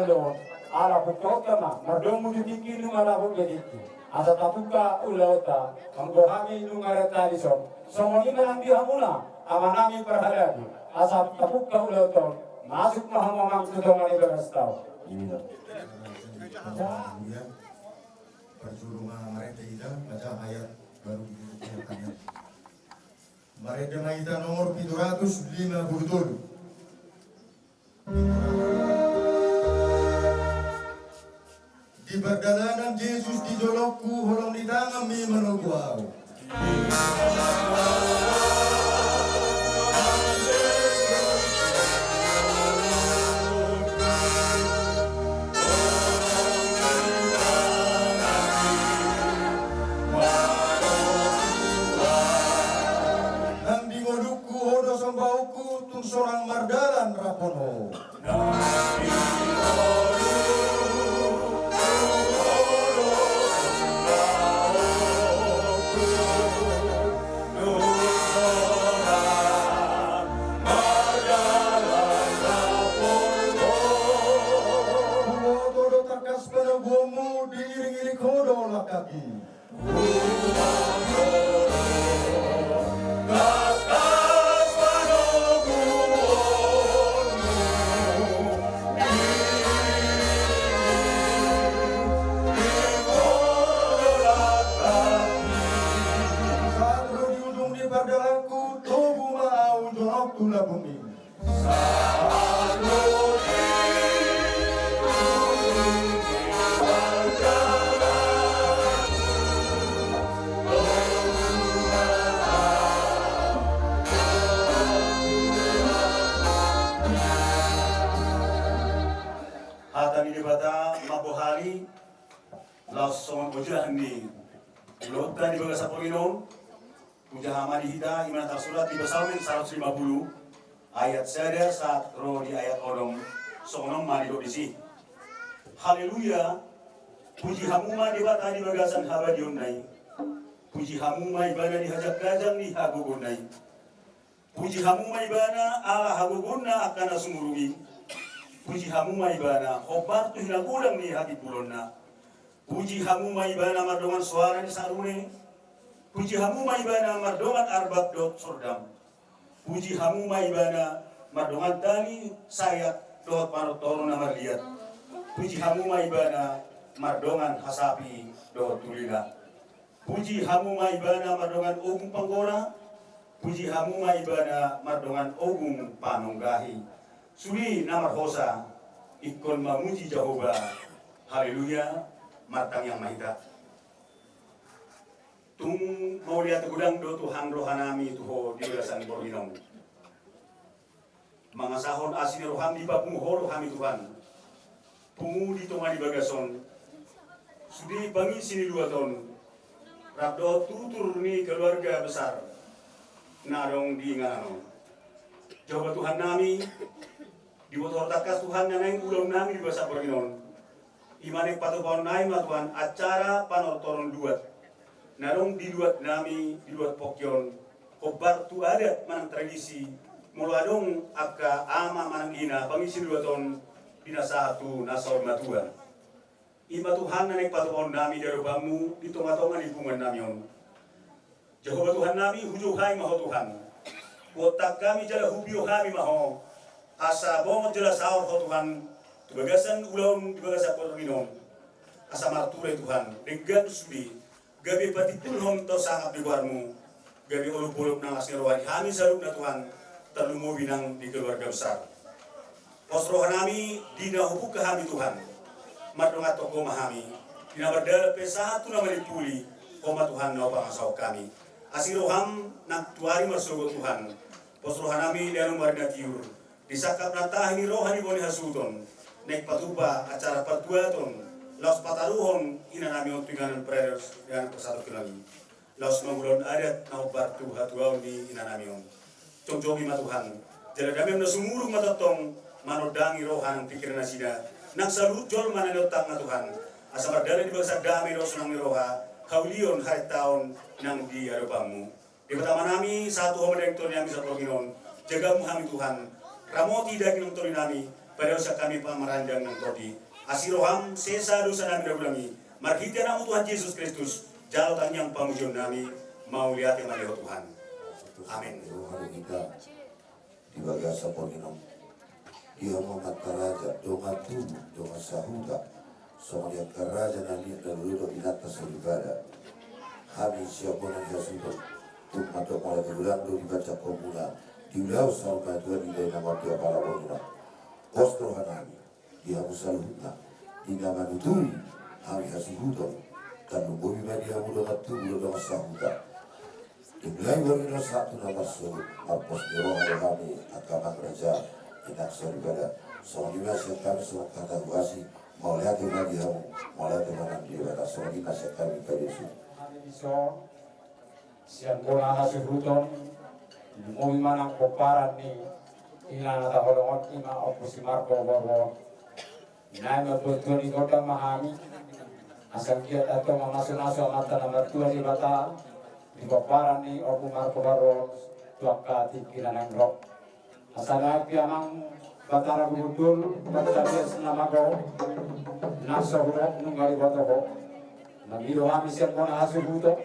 lo ala kutoka ma mardomu dikiki nu mala ho gediki asa tapuka ulauta anggohami nu ngaretali somoni nanti hamuna amanami perhadadi asa tapuka ulauta masuk mahamamang sudomani berastau perjulungan mereka kita baca ayat baru dibukukannya. Mereka kita nomor 757. Di perjalanan Yesus di jolokku holong di tangan mi menuguau. Seorang mardalan rapono. Todo takas penegumu diiringi kodo lakaki. Tula bumi. Hatani dibata mabohari laos songon puja ni lota di bagas Panginoon puja hamadi hita iman surat di Psalmen 150 ayat sadar saat roh di ayat odong songonom mari do disi haleluya puji hamuma dibata di bagasan habadion nai puji hamuma ibana di hajak kajang di hagugun nai puji hamuma ibana ala haguguna akan sumurungi puji hamuma ibana hobar tu hilagulang ni hati pulonna puji hamuma ibana mardongan suara di sarune puji hamuma ibana mardongan arbab dot sordam puji hamuma ibana mardongan tani sayat dot parotono na marliat puji hamuma ibana mardongan hasapi dot tulina puji hamuma ibana mardongan ogung panggora puji hamuma ibana mardongan ogung panonggahi suri namar hosa ikon mamuji Jehovah haleluya matang yang mahita tung mau lihat gudang do Tuhan rohanami tuho di belasan Borminong mga sahon asin roham di babung horo kami Tuhan pungu di tonga di bagason sudi bangi sini 2 tahun rabdo tutur ni keluarga besar narong di ngano coba Tuhan nami di botol takas Tuhan naneng ulang nami di bahasa Borminong imanek patupon nai matuan acara panotoron duat narong diluat nami diluat pokyon kobar tu adat manang tradisi muladong akka ama manang ina pangisi 2 tahun pinasatu nasor matuan ima Tuhan nanek patupon nami darubamu di tonga-tonga lingkungan nami on Jehovah Tuhan nami huju hai maho Tuhan wotak kami jala hubio kami maho asa bongot jala saor ho Tuhan tubagasan ulong tubagasan Panginoon asa marture Tuhan dengan sudi gabi pati pulhom to sangap di luarmu gabi uluk-uluk nang asing rohani kami salub na Tuhan terlumu binang di keluarga besar pos rohanami dina hubuk kami Tuhan madonga toko mahami dina berdal pesatu na malipuli koma Tuhan na pangasaw kami asing roham nang tuari marsugo Tuhan pos rohanami danong marina tiur disakap na tahini rohani boni hasuton nek patuba acara pertuaton laos pataruhon ina nami tunganan prayers dan persatu kenali laos mangulon adat na bartu hatuaw ni ina nami on congjongi ma Tuhan jala dami na sumurung matatong manodangi rohan pikiran sida nang salujol mananotang na Tuhan asa berdala di bangsa dami ros nang roha haulion hari tahun nang di arupamu di pertama nami satu homerengton yang bisa Panginoon jagamu kami Tuhan ramoti daging ng nami, pada sa kami pamarandang ng todi. Asiroham, sesa dosa namin nagulangi, marhita na mo Tuhan Yesus Kristus, jalot ang niyang pamujon nami, mauliati maliho Tuhan. Amin. Hari kita di bagasa Panginoon. Dia Muhammad Karaja, donga tubuh, donga sahuda, sama dia Karaja nalian dan ludo inata seribada. Kami siapa yang hasudo, tuk matok malah terulang do dibaca komuna, diulau salma Tuhan di dalam nama dia para Panginoon. Ostro hanami, dia musaluhuna, di nama nuturi, kami hasudo, dan lumbuhi media muda tubuh donga sahuda. Dimulai dari satu nama suruh Marpos Dewa kami agama raja tidak seribada soalnya saya kami semua kata wasi mau lihat di mana dia mau lihat di mana dia pada soalnya saya kami kali itu So, siang bola hasil huton, mau mana koparan ni, ina nata holongot ima opusi Marco Borbo, nama betul ni kota mahami, asal kiat atau nasional mata nomor 2 di bata. Di koparan ni opu Marco Borbo, tuaka tikiran yang rock. Asal piamang batara budul, batara senama go, naso rock nungali batoko. Nagiro kami siya muna hasil buto,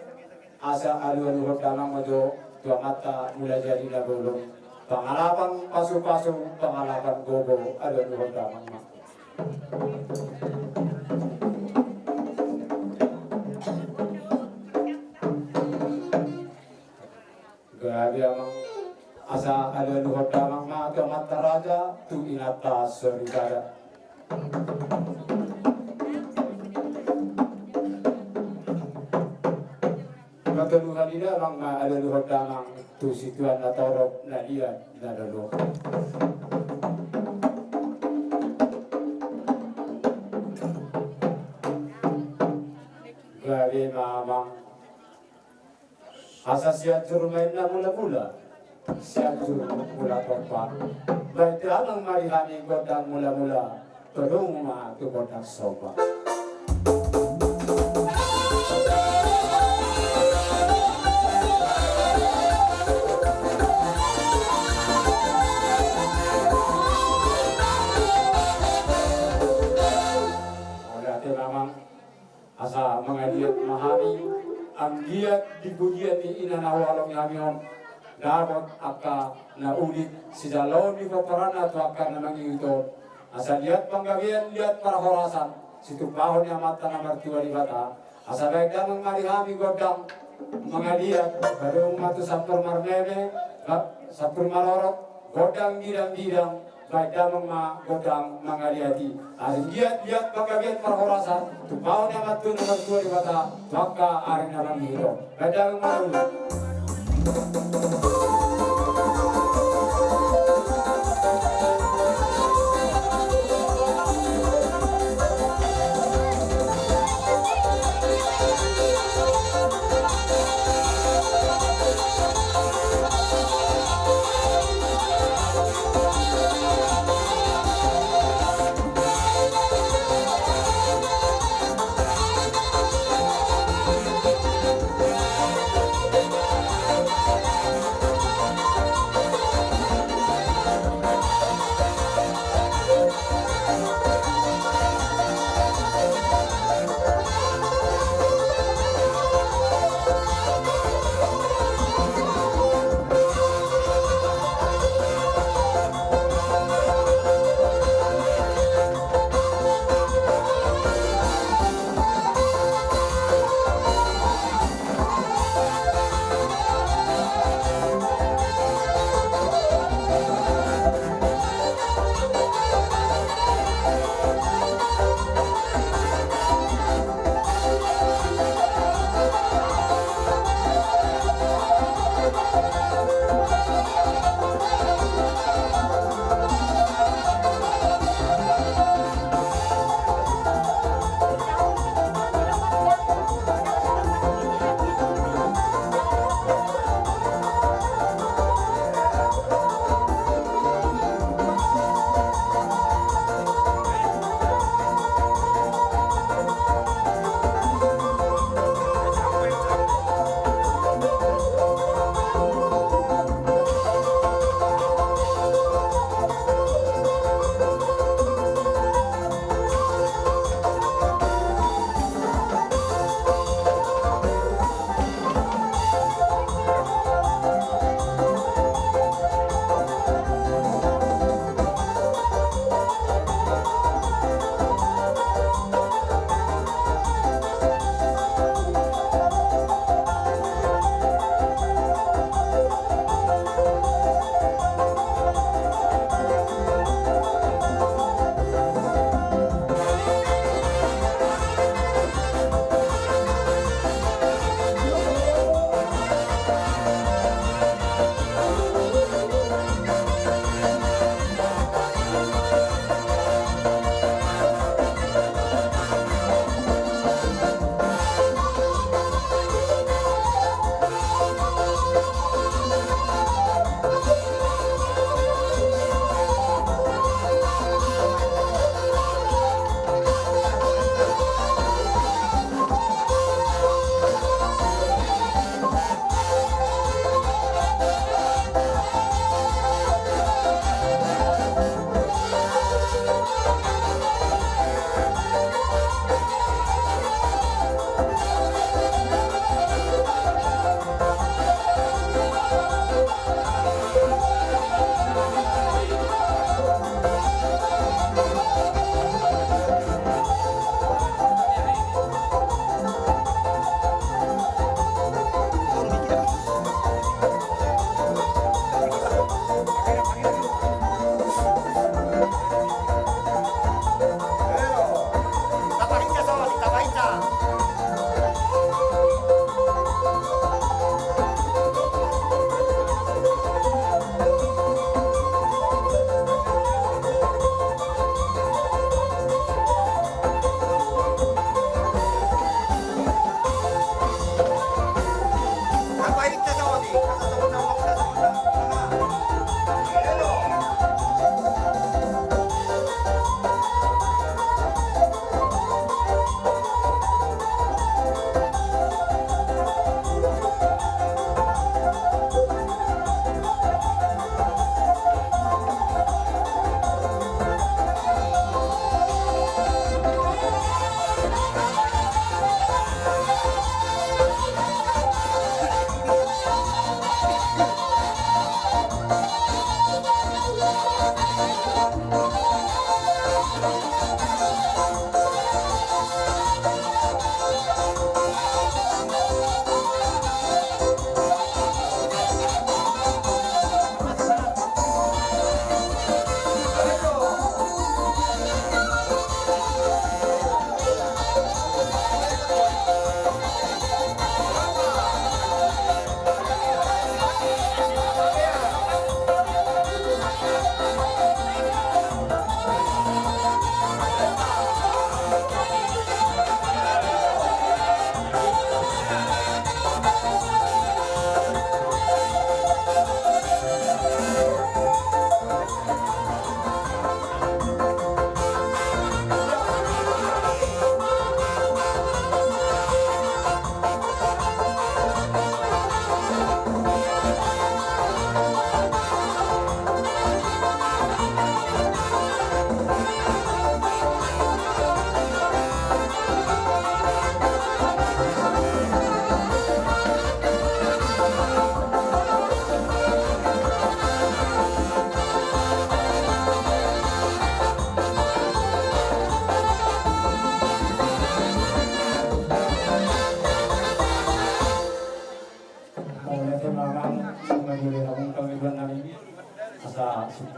asa alu-alu dalam majo, tua mata mulai jadi nagulong. Pangalapan pasu-pasu, pangalapan gogo, alu-alu dalam ma. Grabe amang asa alu-alu dalam ma, tua mata raja, tu inata serigara. Matuluhan nila ang alaluhod damang tu situan na torok na liyan na lalo. Grabe mamang asa siya main na mula-mula siya mula torpa. Baik ang marihani godang mula-mula tulong matugodang soba. Asa mga diat mahami ang diat dibujiat ni inanawalong yamion dapat aka naulit si dalon ni paparan atau akan namang ito asa diat panggawian diat para horasan situ bahon yang mata nomor 2 di bata asa baik damang marihami godang mga diat baru matu sapur marmeme sapur malorot godang gidang-gidang baik damang godang mangaliati asin diat panggawian para horasan tupaw na matu nomor 2 di bata maka aring nalang hiro badang malu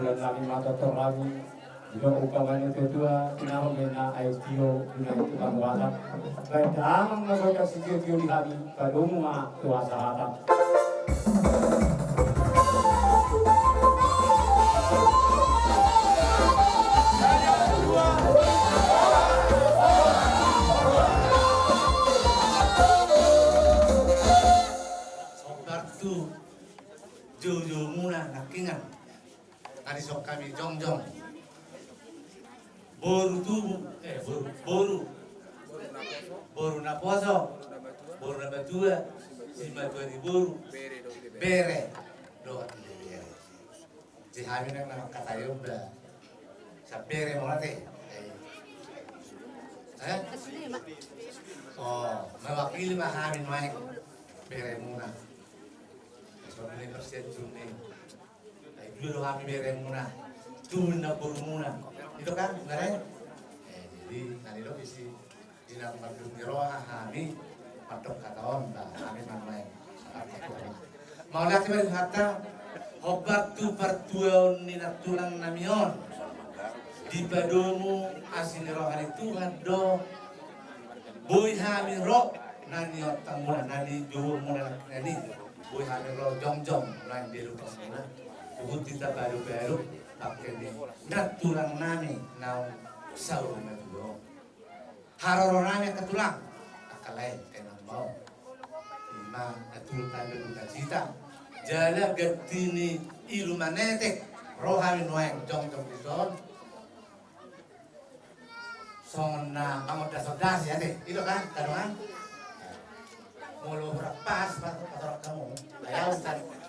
bulan lagi mata terlagi jika upaman itu dua tinahun mena aistio dina itu kamuatan baik damang nagoka sikir kiuli hadi padumuma tuasa hata Jojo muna nakingan tadi sok kami jongjong boru na poso boru na batua si batua di boru bere doa bere si kami nang nakatayo ba sa bere mo natin oh mawakili mahamin maik bere muna soalnya persen jumlah, dulu kami bere muna, turun na pur muna, itu kan benar jadi nanti lo isi di dalam bandung jeroa kami patok katawan, kami main mau lihat beri kata obat tu pertuan nina tulang namion di badomu asin rohani Tuhan do boy kami roh nani otang muna nani jual muna nani buhay kami lo jom-jom lain di lupa semua kubut kita baru-baru pakai di natulang nami nau sahur na tulo haroro nami katulang akalain kaya mau lima natul tayo luka cita jala gatini ilu manetek rohami noeng jom-jom bison songon na kamu dasar-dasar ya deh itu kan kadang mulu berpas patok kamu ayaw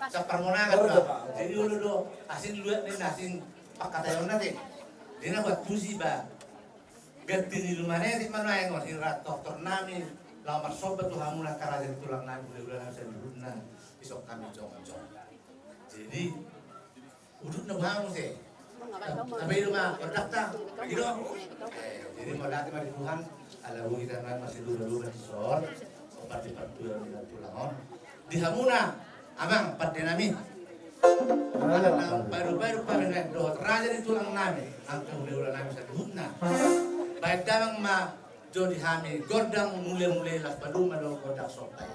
sa permonakan ba jadi dulu do asin luat ni asin pakatayon natin di na buat pusi ba ganti ni lumane di mana yang ngor hirat dokter nami lamar sobat tuh kamu nak karajan tulang nami bulan saya dudukna besok kami jong-jong jadi udut na bangun sih tapi rumah berdakta gitu jadi mau datang dari Tuhan ala kita kan masih dulu besok pati pertuan dengan tulangon di hamuna amang pati nami baru-baru pamen doa raja di tulang nami angkang ulah nami sa duhutna baik damang ma jodi hami godang mule-mule las paduma do godang sopai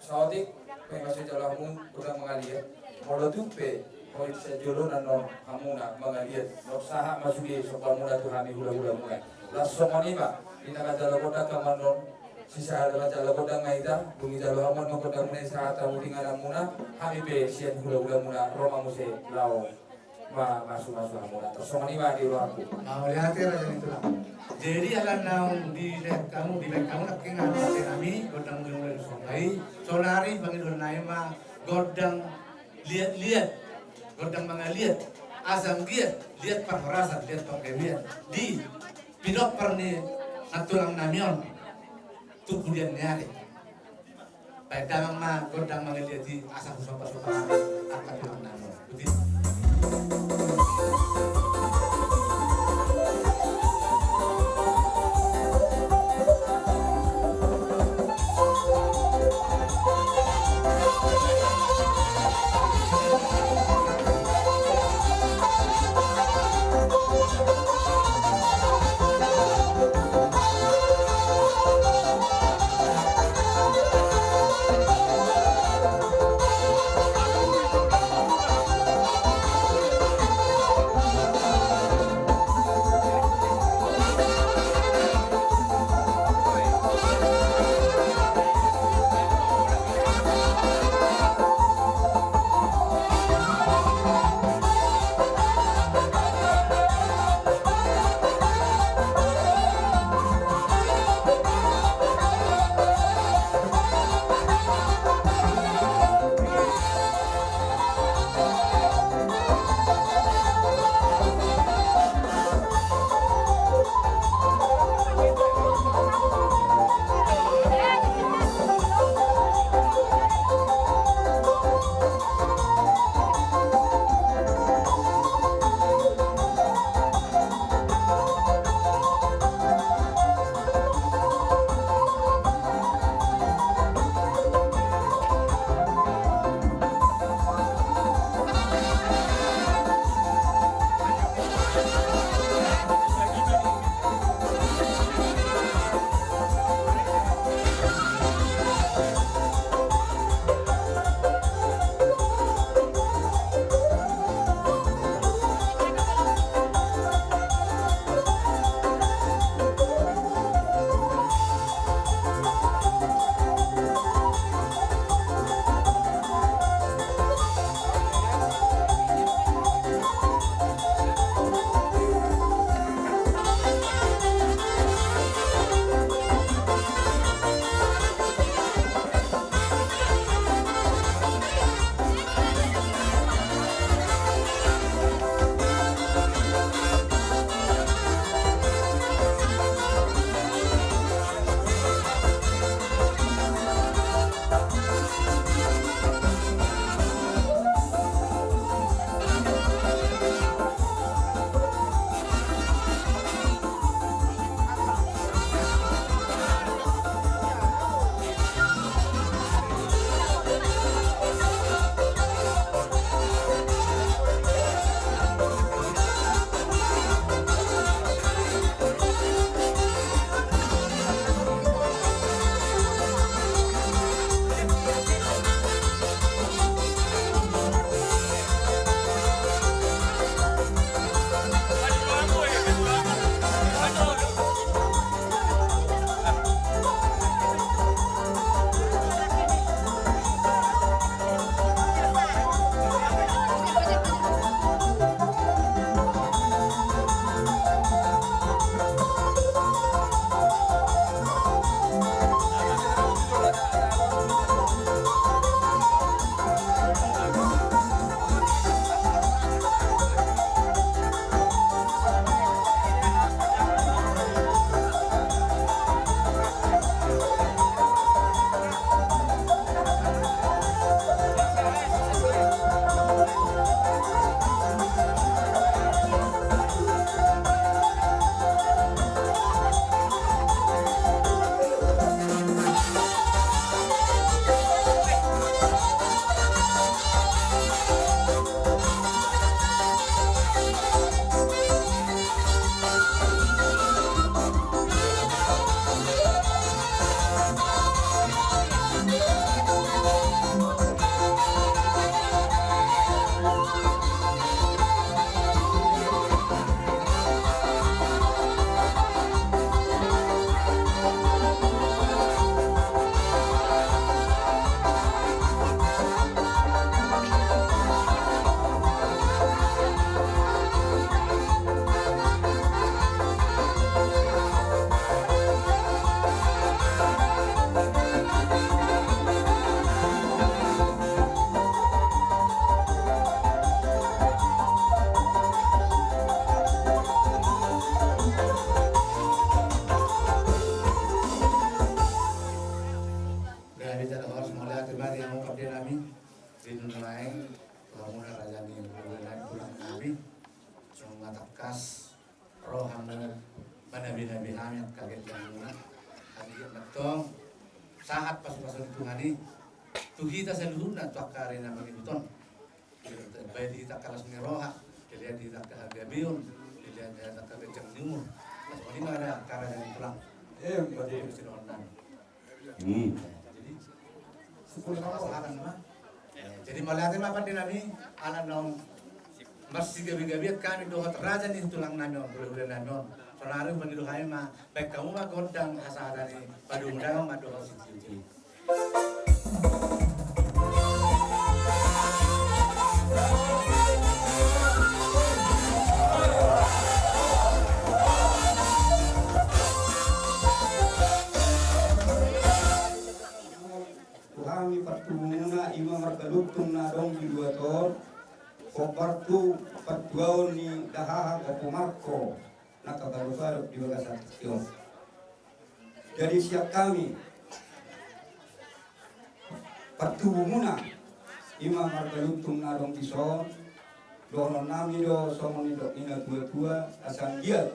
Saotik, pengasih jalamun udah mengalir. Kalau tupe, kalau saya jolo nano hamuna mengalir. Nok saha masuki soal muda tu hami hula mulai. Langsung ni ba, ina kada lagoda kamanon. Sisa ada baca lagoda ngaida, bungi jalo hamon lagoda mulai saat tahu tinggal muna. Hami be sian hula muna. Roma muse lau masuk hamuna. Langsung ni ba di ruang aku. mau lihat ya raja itu lah jadi akan naung di back kamu nak kenal pati kami godang mulai sonai sonari bangin donai ma godang lihat godang mangaliat asam lihat perhorasan lihat pengkemian di pinok perni natulang namion tu kemudian nyari baik damang ma godang mangaliat di asam sopa-sopa akan bilang namion begitu. atas roh hamu manabi-nabi kami yang kaget yang kami betong saat pas-pasan Tuhani tuh kita seluruh na tuh karena mengibuton baik kita kalas roha dilihat kita kehargabion dilihat kita kegejang nyumur ini mana karena dari tulang jadi sidonan jadi 10 tahun jadi melihatin apa di nami anak nong masih gabi-gabiat kami doa teraja nih tulang nanyon boleh nanyon soalnya penilu kami mah baik kamu mah godang asal dari padu muda mah doa sih kami pertumuna ima markaluktum na dong di dua ton kopartu pertuaun ni dahaha kopumarko nakakalusarap di bagasan tiong. Jadi siap kami pertumuna ima markaluktum na dong di son dono nami do somoni do ina tua asan dia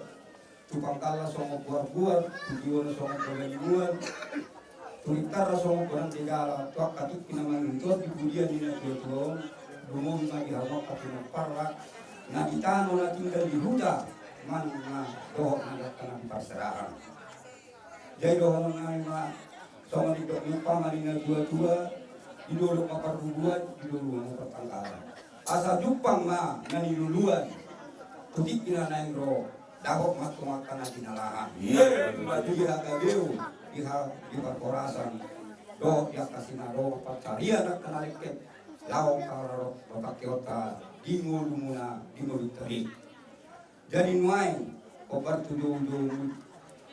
tupang kala somo buar tujuan somo berlibuan Tulitar somo kurang tigala, tuak katuk pinamang itu dibudian di negeri dumong lagi hawak kapinan parla, na itano na tinggal di huta, man na dohok na kena di parserahan. Jadi dohok na ma somo di dok lupa marina dua didolok mapardubuan, didolok mapartangkalan. Asa jupang ma nani luluan, tutik ina naingro, dahok makan na dinalahan. Maju agageu. Di perkorasan do yang kasih naro pacaria nak kenaliket laong karo bapak kiota dimulumuna dimulutari jadi nuai obar tujuh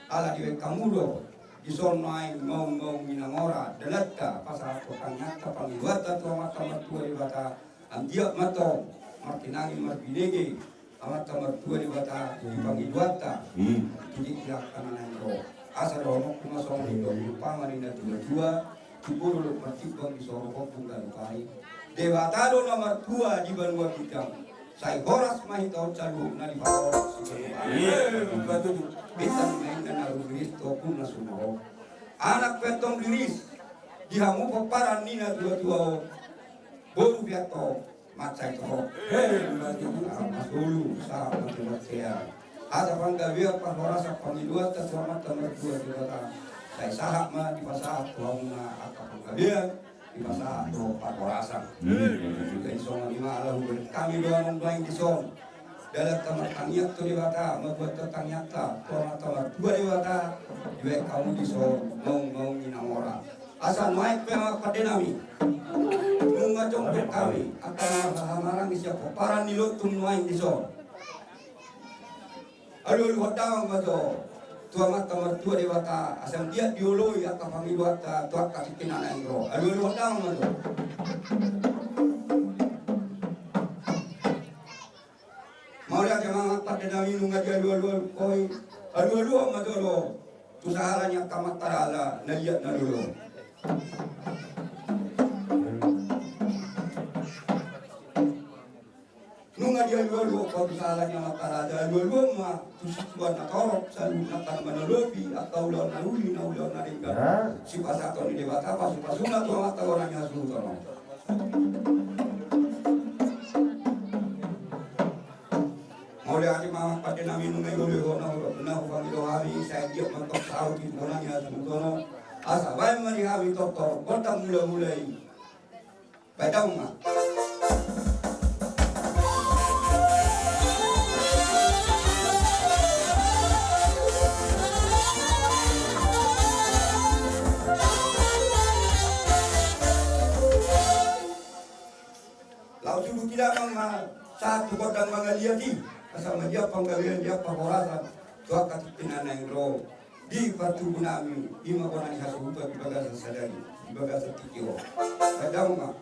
ala diwe kamudo di son nuai mau minangora delata pasal kotangata pangiwata tu mata mertua di bata andiak mato martinangi marbinege amata mertua di bata di pangiwata jadi tidak kanan ro asal romo kuma song hidup lupa marina dua tibur matibang di soro kopung dan kai dewatado nomor 2 di Banua Bidang saya horas mahi tau calu na di bawah bitan main dan aru Kristo pun nasuno anak petong diris dihamu peparan nina dua boru biato macai toh mas dulu sah macam ada panggawia pahorasa pangidua terselamat nomor 2 di kota saya sahak mah di pasah tuangna akak panggawia di pasah do pahorasa juga isong lima alahu kami doa membaing di song dalam kamar tangiak tu di bata membuat tertangiak ta tuang nomor 2 di bata juga kamu di song mau minamora asal naik pemak pada nami mengacung kami akan marang siap paran nilutum naik di song aduh hodang mato tua mata mertua dewata asam dia dioloi atau panggil wata tua kasih kenalan ro aduh hodang mato mau lihat jangan pada nami nunga dia dua koi aduh mato lo tu sahalanya kamat tarala naliat nalulo nunga dia dua kau salahnya mata ada dua mah tujuan natorok selalu nakal menolobi atau lawan naluli naulawan naringga si pasakon di dewata pas pasuna tuh mata orangnya suruh mau lihat mah pada nami nunga dulu nah panggil hari saya dia mentok tahu di orangnya suruh asa bae mari hari toto kota mulai badang mah suruh tidak satu kodang mangaliati asal dia penggalian dia pahorasan tua kati pinanang ro di pertubuh nami di makonan hasuta di bagasan sadari di bagasan tikiwo kadang mah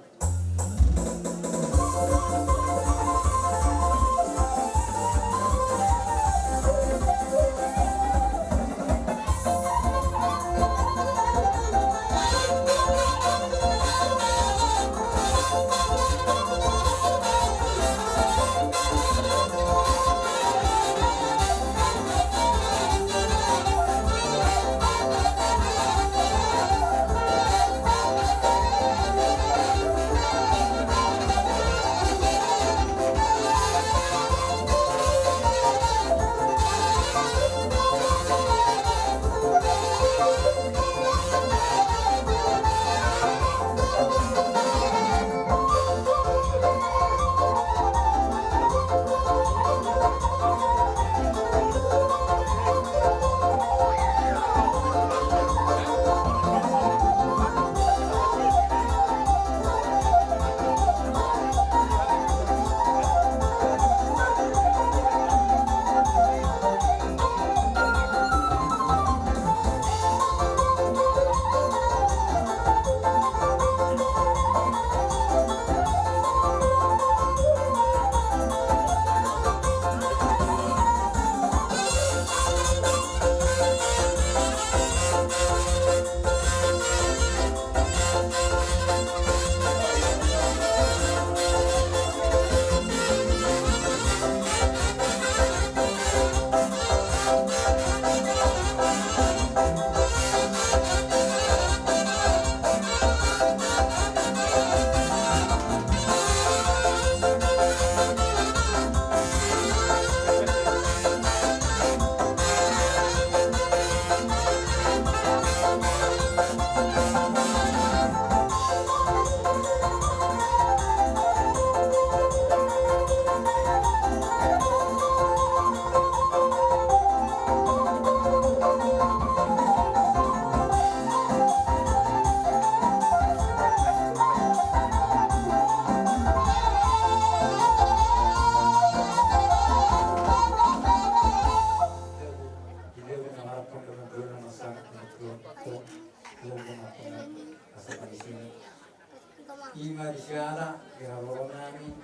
ima di siara gihawang namin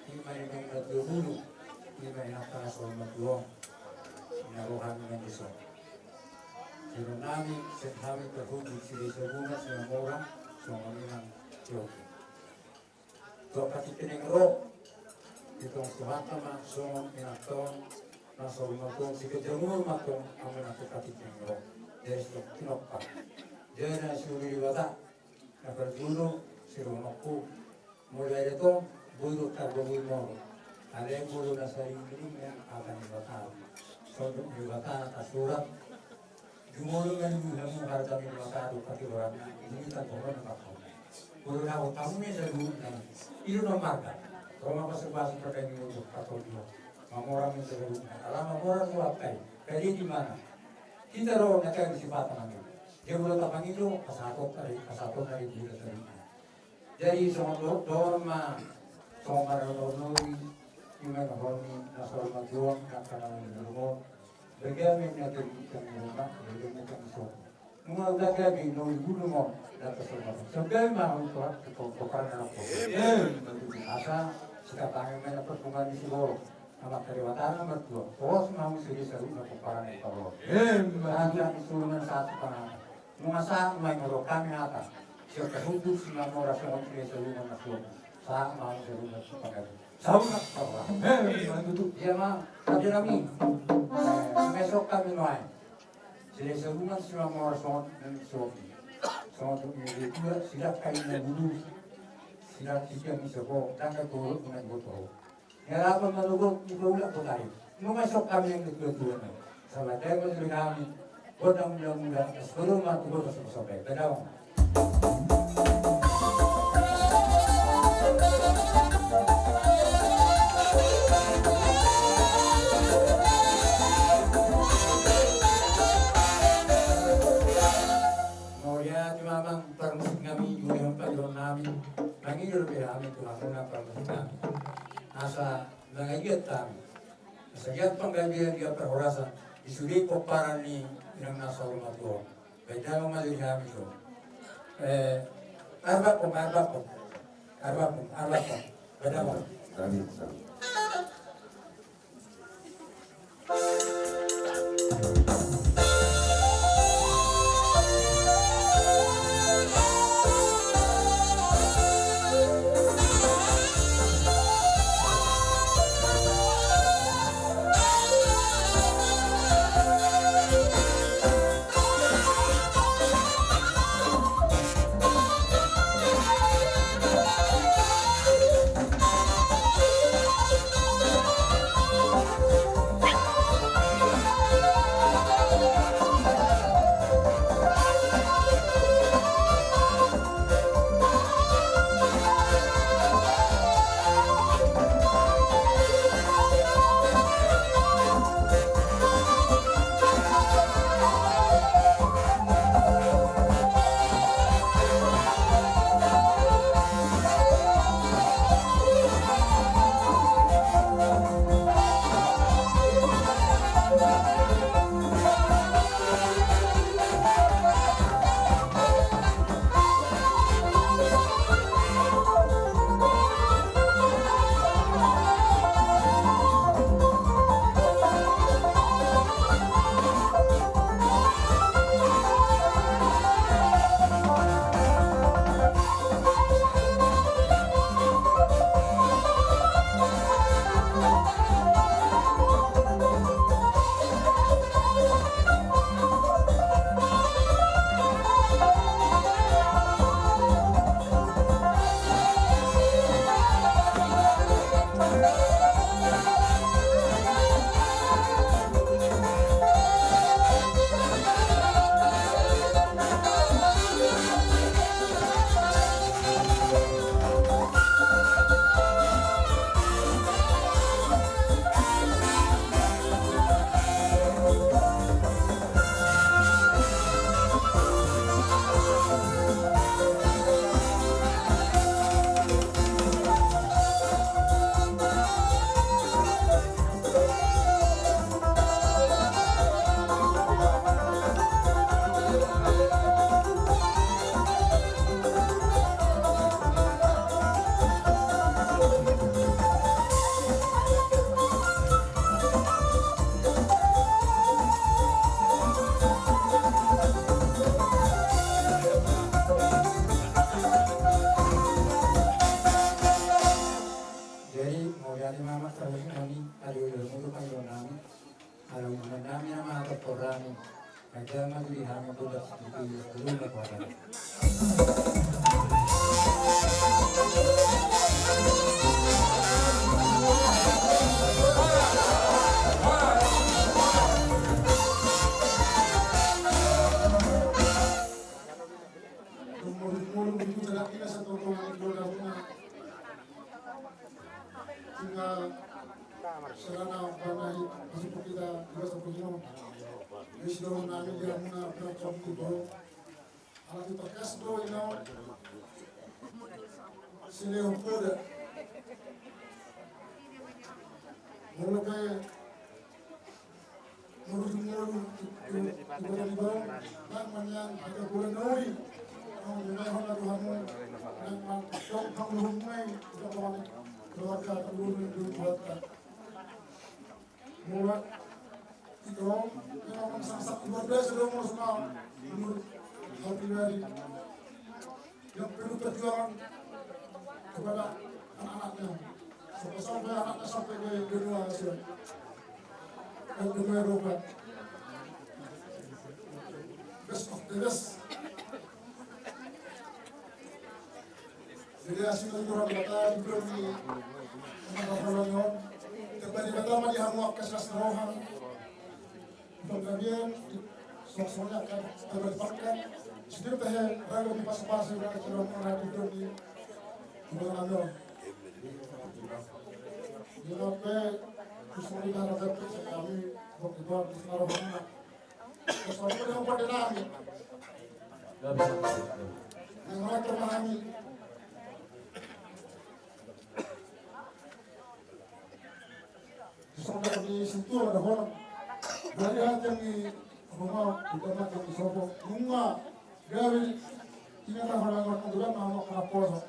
ima yung nagdudulo ima yung nakasal magluwang naruhan ng iso pero namin sa kami kahugid sila sa bunga sa mga sa mga yogi ito patikinig ro itong suhatama sumong inaton nasa umatong si kajamur matong ang mga patikinig ro dari ito tinokpa dari na suriwata nakardulo si Ronoku mulai itu buruk terbunuh mau ada yang buruk nasari ini yang akan dibakar untuk dibakar asurat jumur yang dibilang harta dibakar tapi orang ini kita pohon bakar buruk aku tahu nih saya dulu itu nomor kan Roma pasal bahasa pertanyaan itu atau dia orang yang terlalu alam orang itu apa jadi di mana kita roh nanti di sifat nanti dia boleh tapang itu kasatop dari dia tadi jadi semua dorma semua marunoi iman hormi nasol majuang kakana rumah bagaimana nanti kita rumah bagaimana kita so mula udah gabi no ibu mau datang semua sebagaimana untuk peperangan apa asa sikap tangan mana pertemuan di sini anak kerewatan mertua bos mau sini seru nak peperangan itu hanya instrumen satu tangan masa main ngorok kami atas siapa hudu singa mora sama kiri seluruh nasional sah mau seluruh nasional sauna apa dia mah tadi kami besok kami main jadi seluruh nasional mora sama sama tu ini dia silat kainnya dulu silat tiga misal tangga turun dengan botol ya apa menurut itu ulah potari mau besok kami yang kedua sama dia menurut kami mudah-mudahan sebelum aku sampai bedawang Memang permusik kami juga yang pada namin mangidur kami Tuhan muna permusik kami asa nangagiat kami asa giat panggagian dia perhorasan isuri peparan ni yang nasa rumah Tuhan beda memalir kami so arbapom beda mo Alam naman namin ang mga kaporami. Kaya maglihan ang tulad sa pagkili sa tulong na parang. Mulung itu tidak kita satu orang itu dahulu. Sehingga sarana panai masuk kita juga satu orang. Isdoro nami dia muna beracun itu. Alat itu kas do ino. Sini umpur. Mulu ke mulu itu di bawah. Dan manyan ada bulan nawi. Mulai hona Tuhanmu dan mantap hamlumai Tuhan keluarga telur keluarga mulai itu memang sangat luar biasa dong semua menurut hal pribadi yang perlu perjuangan kepada anak-anaknya sampai anaknya sampai ke dunia Asia dan dunia Eropa best of the best. Jadi hasil dari orang kata diberi mengapalanyon kembali pertama di hamuak kesas rohan kemudian soalnya akan terlibatkan sedikit teh ragu di pas-pas yang ada cilon orang diberi mengapalanyon di sampai kesulitan ada kami berkibar di senarohan sesuatu yang pada nami yang orang terpahami. Sampai di situ ada orang dari hati yang di rumah bukan yang di sopo bunga dari ini adalah orang yang kemudian nama keraposan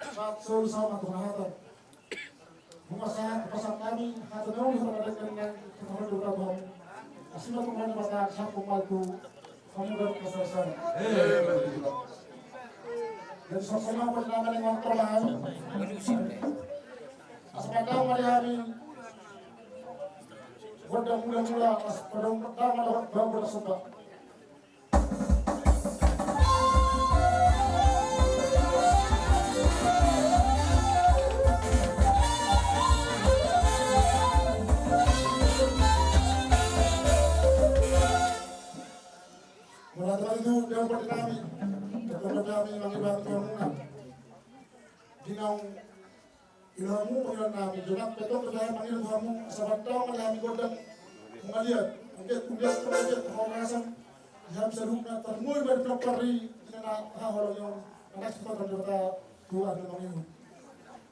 saat selalu sama kemahatan bunga saat pasang kami hati namun bisa ada dengan kemarin beberapa asli aku mau pasang satu malku kamu dari keselesaan dan sama apa nama dengan terlalu asmata marihari wada mula-mula pada pertama bangun tersebut mulai itu dapat kami mengibar kemenangan dinau ilmu pengiran kami jangan betul percaya panggil kamu sahabat tahu kami godang mengaliat mungkin kemudian pengajar pengawasan yang serumnya termui berpelopari dengan hal yang anak kita ternyata dua dengan ini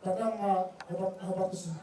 kadang hebat sih.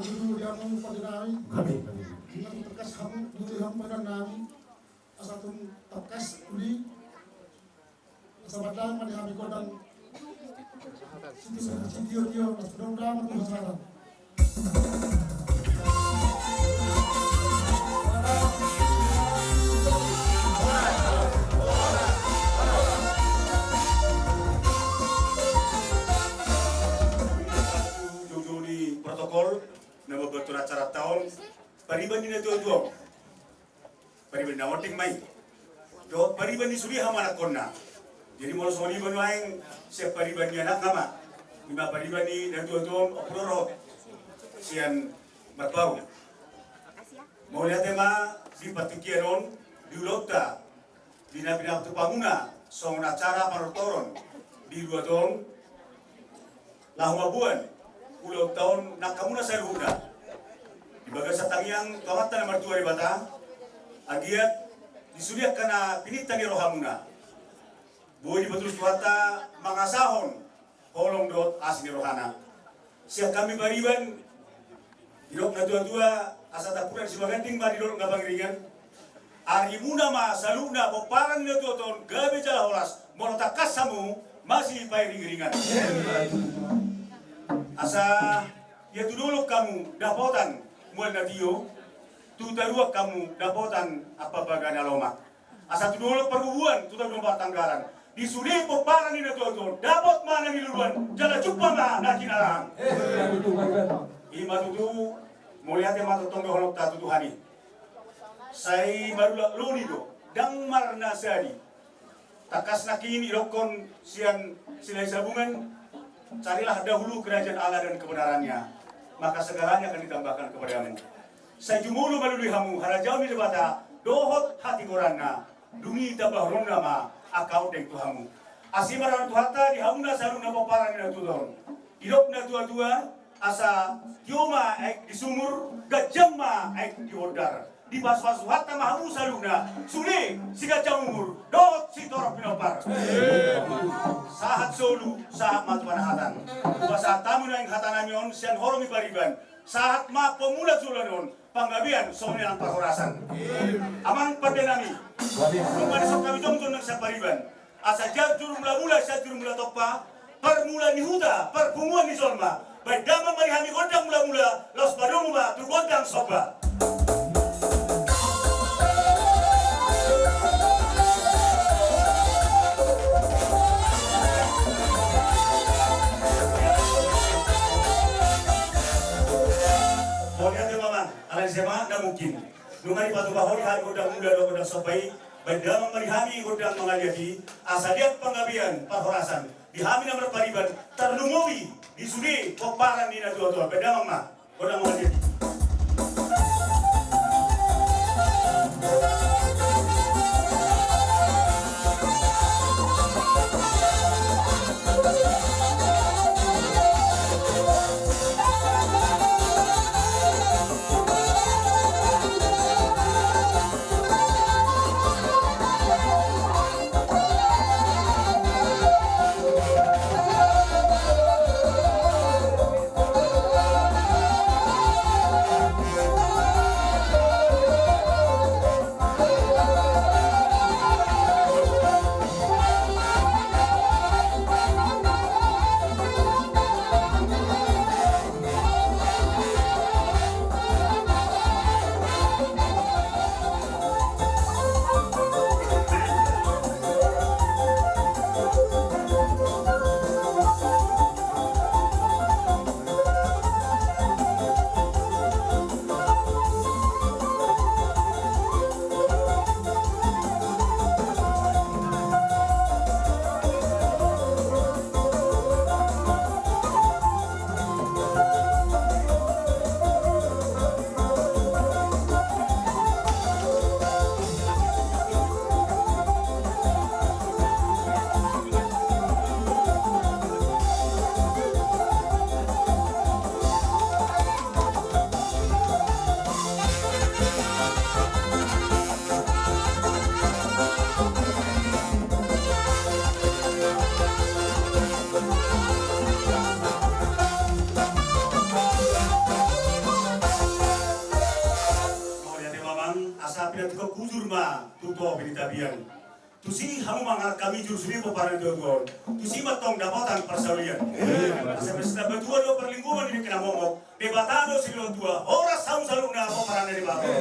dulu dia mau paginawi. Kami. Nang terkas kamu dulu yang nami. Asatun terkas uli. Sabatang mani kami kodang. Sitio mas mudah-mudahan itu salah. Protokol na mabatur acara tahun pariban ni na tuwa pariban na wating may do pariban ni suri hamana konna jadi mo soni banwaing se pariban ni anak nama lima pariban ni na tuwa oproro sian matbau mo lihat tema di patikiaron di ulota di napina tupamuna song acara parotoron di dua tahun lahumabuan ulang tahun nakamuna sa luhuna. Ibaga sa tangyang kamata na martua ri bata, agiat disuliak ka na pinita ni rohamuna. Buhay di batus tuwata mga sahon, holong dot as ni rohana. Siya kami bariban, irok na tua-tua, asa tapunan si maganting ba di dorong kapangringan. Ari muna ma saluna po parang na tuwaton, gabi jala holas, monotakas samu, masih pay ring-ringan. Asa ya dulu kamu dapotan mual natio tu taruak kamu dapotan apa bagana loma asa dulu perbubuan tu taruak tanggaran di suri peparan ini tuh dapat mana niluan jala cupa ma nakinalang ima tutu mulia tema tonggo holok tatu tuhani sai marula loni do dang marna sadi takas nakini rokon sian silai sabungan. Carilah dahulu kerajaan Allah dan kebenarannya, maka segalanya akan ditambahkan kepadamu. Saya jumulu melalui hamu, harajau di debata, dohot hati korana, dungi tambah rondama, akau deng tuhamu. Asimaran tuhata di hamuna saruna paparan na tudon. Idok na tua-tua, asa tioma ek di sumur, gajamma ek di hodar. Di pas-pas hatta mahamu saluna, suli si gajah umur, dohot si torok pinopar. Sahat solu, sahat matu panahatan. Bahasa tamu na yang hatanamion, sian horomi pariban. Sahat ma pemuda sulanon, panggabian somni ang pahorasan. Amang padenami, kung sok kami jomton ng sa pariban. Asa jaturum mula sa jurum mula tokpa, permula ni huda, perpunguan ni solma. Baik damang marihami kodang mula-mula, los padungu ba, turkodang soba. Sema na mungkin nungani patu bahori hari godang muda do godang sopai badamang marihami godang mangaliati asadiat panggabian pahorasan dihami na merpariban tarnungowi disudi koparan ni na tua-tua badamang ma godang mangaliati ma tuto binitabian. Tusi hamu mangat kami jurusuri peparan dogon. Tusi matong dapatan persaulian. Semesta berdua do perlingkungan ini kena momok. Debatado silo tua. Horas hamu selalu na peparan dari bako.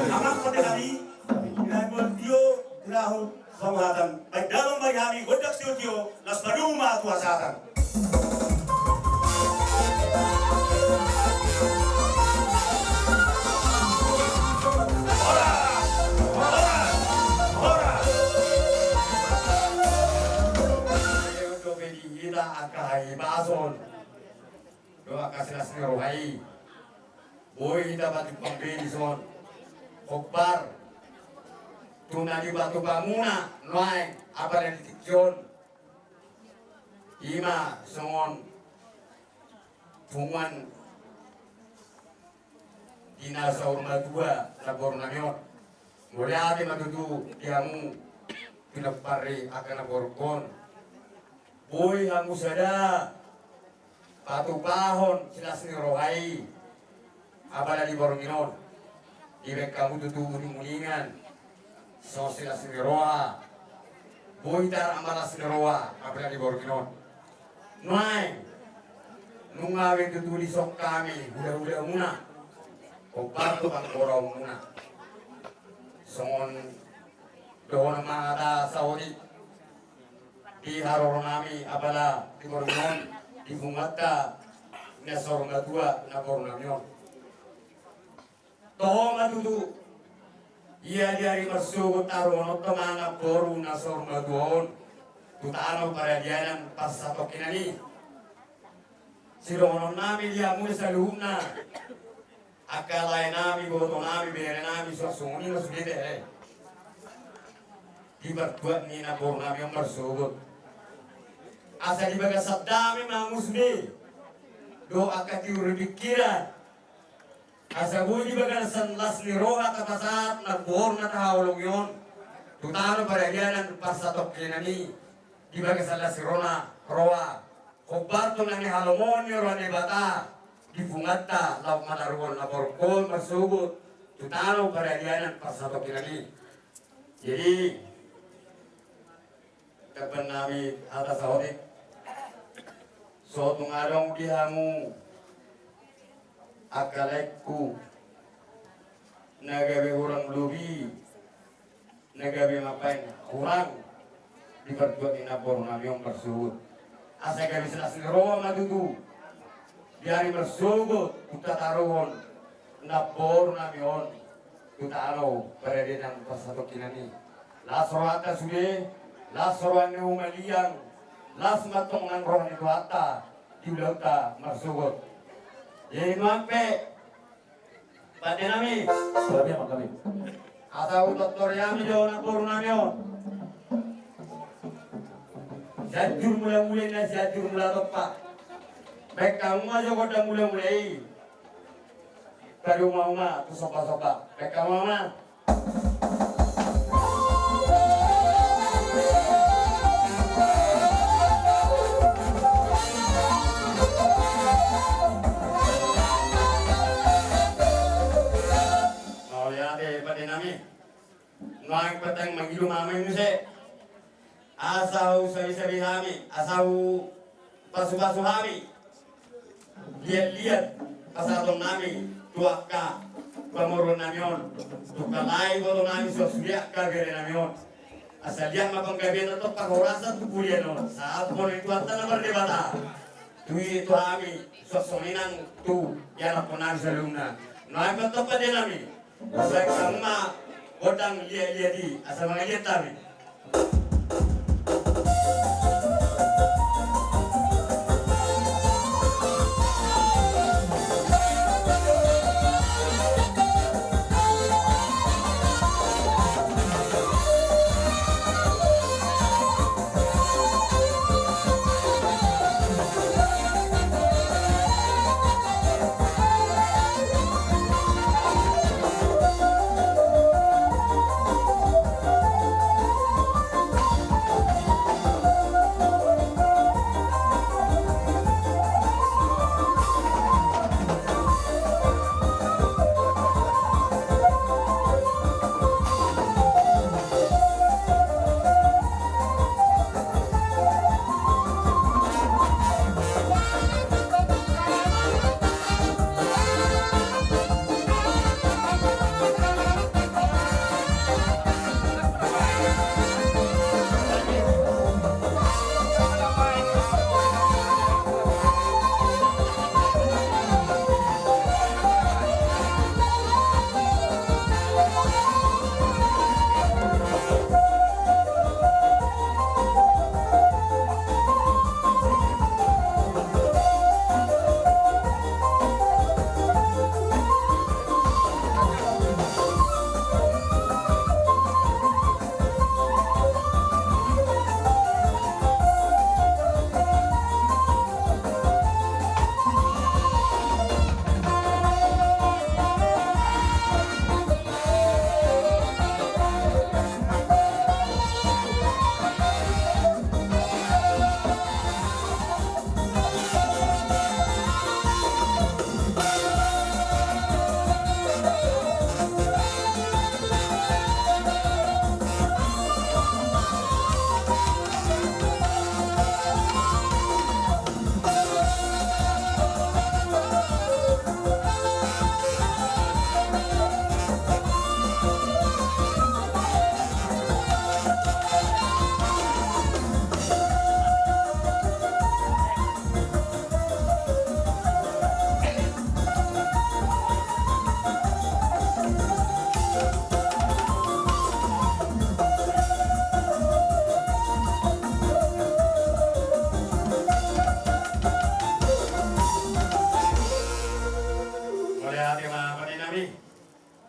Amak pada kami. Ina berdio rahu pemahatan. Baik dalam bagi kami godak studio las paduma tua satan. Akai bason doa kasih nasi rohai boy kita batu pembeli son okbar tuna di batu bamuna noai apa yang ditikjon ima songon pungan dina saur madua labor namiot mulai ade madudu diamu pinapari akan laborkon. Boy hamu sada patu pahon silas ni rohai abala di boronginon di kamu tutu muning-muningan so silas ni roha boy tar amalas ni roha abala di boronginon noai nungawe tutu di sok kami udah muna kopatu pang borong muna songon dohon mangata saudi di haror nami abala di bornon di bungata na sorong na dua na bornamyon toho matutu iya diari masugot aron tamanga boru na sorong na duon tutano para dianan pas satu kinani sironon nami dia muli sa luhuna akalay nami boto nami bere nami sosunguni na sugite di berbuat ni na bornamyon masugot asa di baga sabdami mga musmi do akati uribikira asa bu di baga sanlas ni roha kapasat nagbor na tahawlong yon tutano paragyanan pasatok kinani di baga sanlas ni roha kobarto nang ni halomon ni roha ni bata di bungata law manaruon na borkol masugot tutano paragyanan pasatok kinani jadi kapan nami atas ahodik so tungarong dihamu akalekku nagabe urang lubi nagabe mapain kurang diperbuat inabor namiyong bersugut asa gabi selas roa madudu biari bersugut kita taruhon nabor namiyon kita ano peredinan pasatok kinani lasroata sude lasroan ni umaliyang las matong ng roh ni Tuata di lauta marsugot jadi mampe pada nami sabi ang kami atau doktor yami do na puro namyo jajur mula-mula na jajur mula topa baik kamu aja koda mula-mulai baru mau tu sopa-sopa baik kamu mama Noang petang mangilu mamay mo siya. Asaw sabi-sabi kami. Asaw pasu-pasu kami. Lihat-lihat pasatong namin. Tuwak ka. Pamuron namin yun. Tukalay ko namin sosbiyak ka gari namin yun. Asal yan mapanggabi na ito pag-orasan tupulian nun. Sa po na ito at na berdebata. Tuwi ito kami. Sosominan tu. Yan ako namin sa luna. Noang petang pa din namin. Sa kama Godang lihat di asal mengajar kami.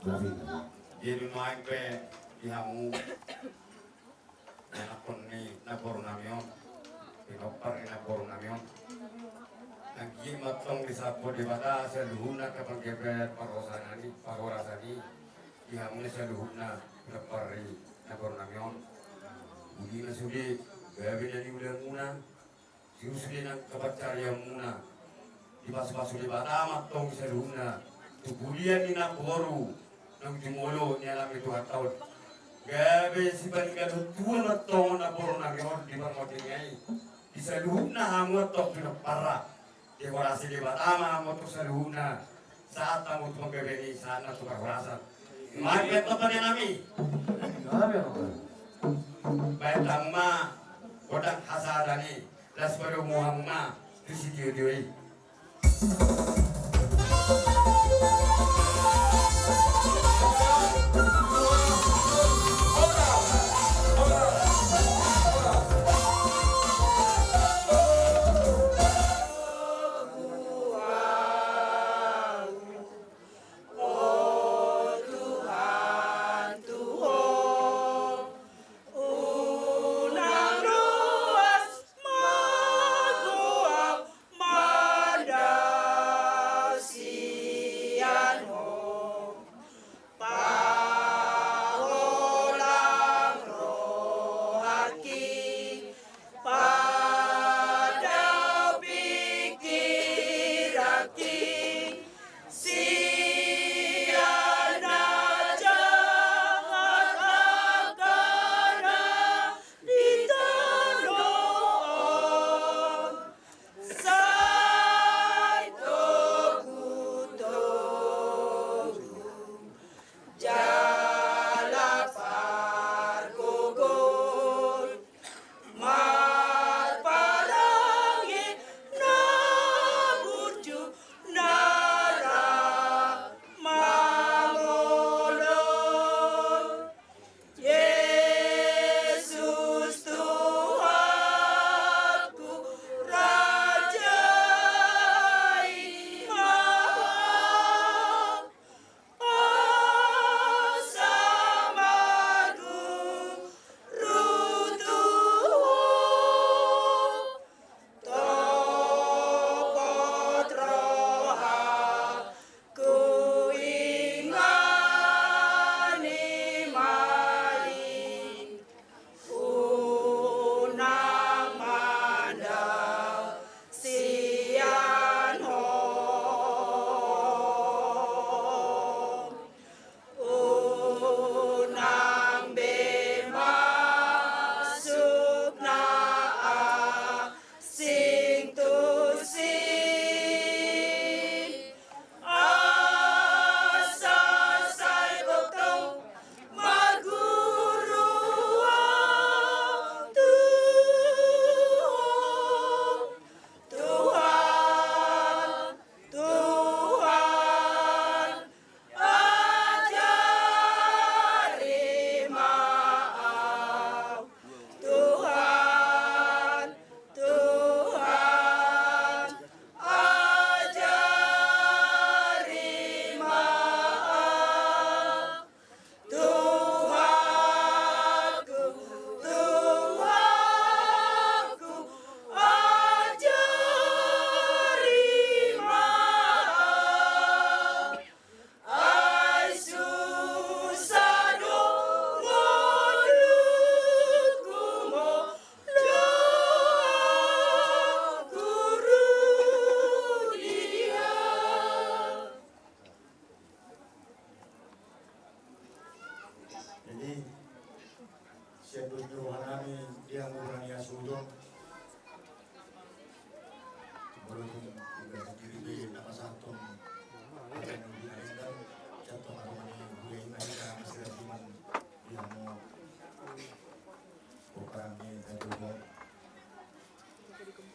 Jadi main pe ihamu nakon ni nabor namion pinopar ni nabor namion nagi matong di sapo di bata seluhuna kapag gebet parorasani ihamu ni seluhuna pinopari nabor namion budi na sudi gabi na ni ulan muna sudi na kapag cariya muna di basu-basu di bata matong seluhuna tubulian ni naboru nang jumolo niya lang ito hataw. Gabi si balikan tuwa na to na puro na gawin di marmoting ngay. Isa luhub na hamot to pinapara. Di warasi di batama hamot to sa luhub na. Saat ang utong gabini sana to karwarasan. Magpet to pa din nami. Baik tangma kodang hasadani. Las pada muhamma tu si dioi.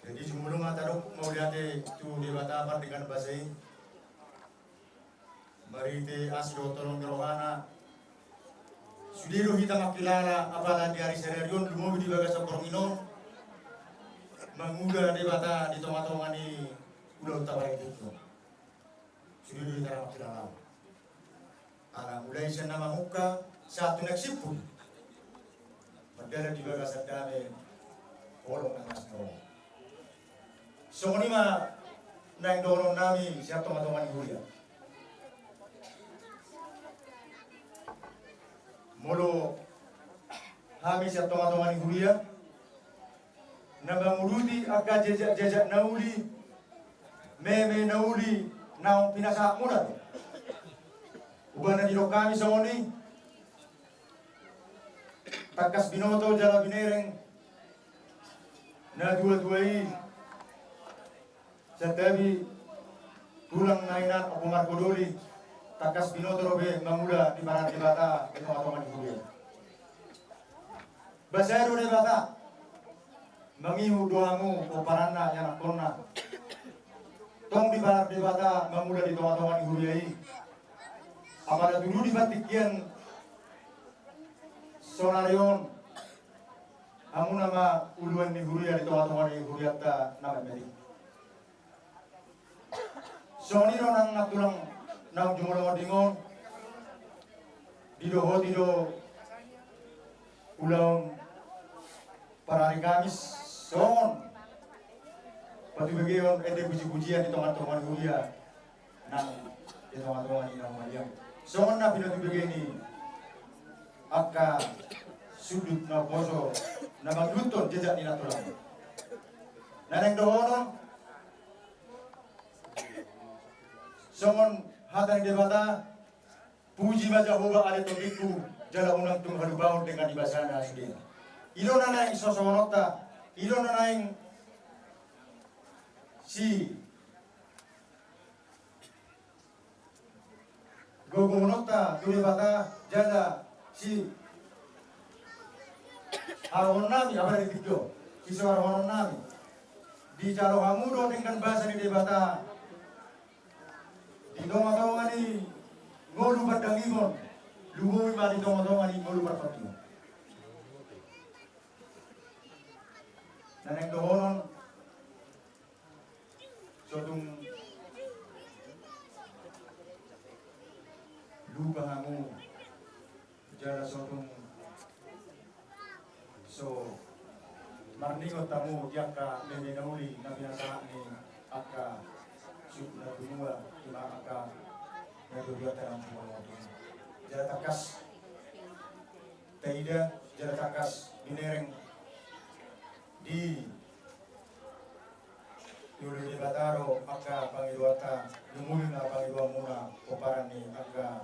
Jadi sebelum mataruk mau lihat tu di batapan dengan basai. Mari te asdo tolong rohana. Sudiru kita makilala apalan di hari serion lumo di bagas Pormino. Menguda di bata di tomatongani udah utawari itu. Sudiru kita makilala. Ala mulai sa nama muka satu nagsipun. Madala di baga sa dami kolong ng asno. So nima na dorong nami siya tomatongan huya. Molo kami siya tomatongan huya. Nabanguluti aga jejak nauli meme nauli naong pinasak muna. Uban na dilo kami sa ngoni. Takas binoto jala binereng na dua-duai sa tabi tulang nainan o pumarkodoli takas binoto robe mamula di barat di bata ito atongan di kuya. Basero di bata mangihu doamu o parana yang akonna tong di barat di bata mamula di atongan di kuya. Apabila dulu di batikian sonarion amu nama uluan ni huria di tengah-tengah ni huria ta nama meri. Soni no nang natulang nang jumolo dingon dido ulang para hari Kamis son patu begion ede puji-pujian di tengah-tengah huria nang di tengah-tengah ni nang mariam. Son na pinatu begini aka sudut na poso na magluton jejak ni natulang. Naneng dohonon songon hatang debata puji maja hoba ale tobiku jala unang tung halubaon dengan ibasana sudina. Ilo na naing sosonota, ilo na naing si gogonota debata jala si Arhon nami apa yang video kisah arhon nami di jalo hamudo dengan bahasa ni debata di tongah-tongah ni ngolu berdangigon luhui ma di tongah-tongah ni ngolu berfatio dan yang dohonon sodung lupa hamu jala sodung so marningo tamu jaka meme nauli na binasa ni aka sukna dunua ima aka na dua tanam semua jala takas taida jala takas binereng di yuri di bataro aka pangiruata lumulin na pangiruang muna koparan ni aka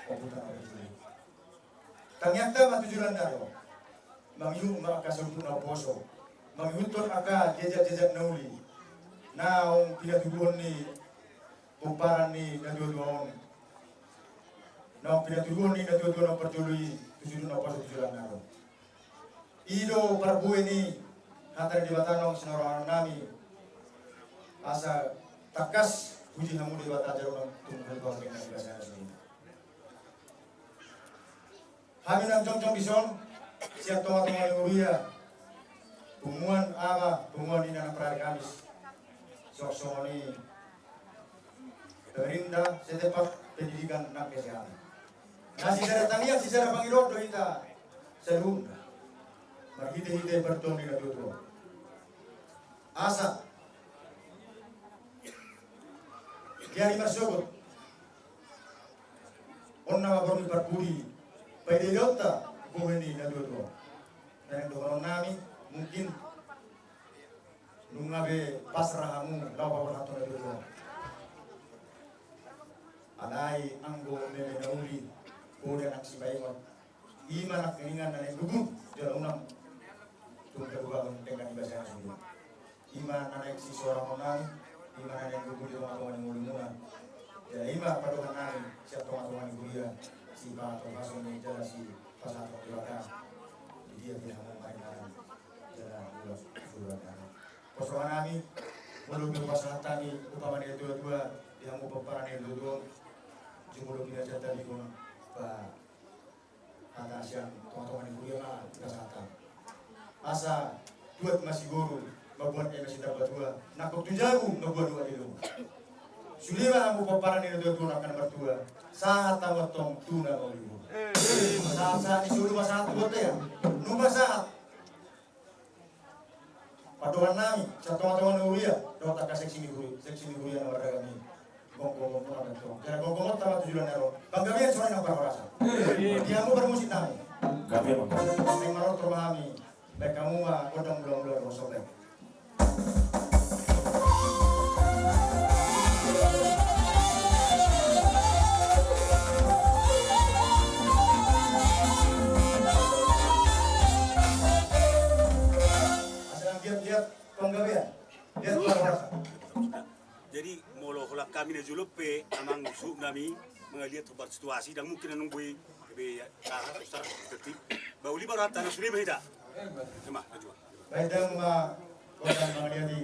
komputer abisuli ternyata matujuran daro mangihu maka sebut na poso mangihutun aka jejak nauli naong pinatubuhon ni kumparan ni nadua-duaon naong pinatubuhon ni nadua-duaon perjului tujuan na poso tujuan naro ido parbuhe ni hatang di batanong sinorohan nami asa takas puji hamu di bata jaro ng tungkol ko dengan ibasana sudina kami nang jong bison siap tengah-tengah Luria pengumuman ama pengumuman ini anak perhari Kamis sok-sok ini perindah setempat pendidikan dan kesehatan nah sejarah tanian sejarah pangilor doita serunda marhite-hite bertoni na tuto asa diari marsyogot onna mabormi parpuri pwede yota buheni na dua-dua dan dorong nami mungkin nungabe pasrahamu lawa berhato na dua-dua alai anggo meme nauli kode anak si bayiwan ima nak keningan na dugun jala unang tung kedua dengan ibasana sudina ima nanek si seorang monami ima nanek dugun di tengah-tengah yang mulu-mula jala ima padokan nami siap tengah-tengah yang kuliah si pa atau pasong jala si pasal terbatas dia tidak mau main jalan ulas suratan posokan kami melulu pasal kami upama dia dua-dua dia mau peperan dia dua-dua jumlah kita jatah di pun pak atas yang teman-teman ibu yang kesehatan asa duat masih guru membuat masih dapat dua nak waktu jauh membuat dua di rumah Suliman ang paparan ni Dua Tuna akan bertua. Saat tawat tong tuna olivo. Saat disuruh masalah tu ya. Nuba saat. Paduan nami, satu teman uria, dota ka seksi uria na warga kami. Gong akan tu. Karena gong tamat tujuan nero. Banggabian soalnya nak berperasa. Dia mau bermusik nami. Kami Yang menurut kami, baik kamu mah kodang bulan-bulan rosobek. Lihat penggawean, lihat berperasa. Jadi molo hulak kami na julupe amang su nami mengaliat tempat situasi dan mungkin nunggu be cara besar tertib bauli barata na suri behida cuma Baik dan kodang mengaliat di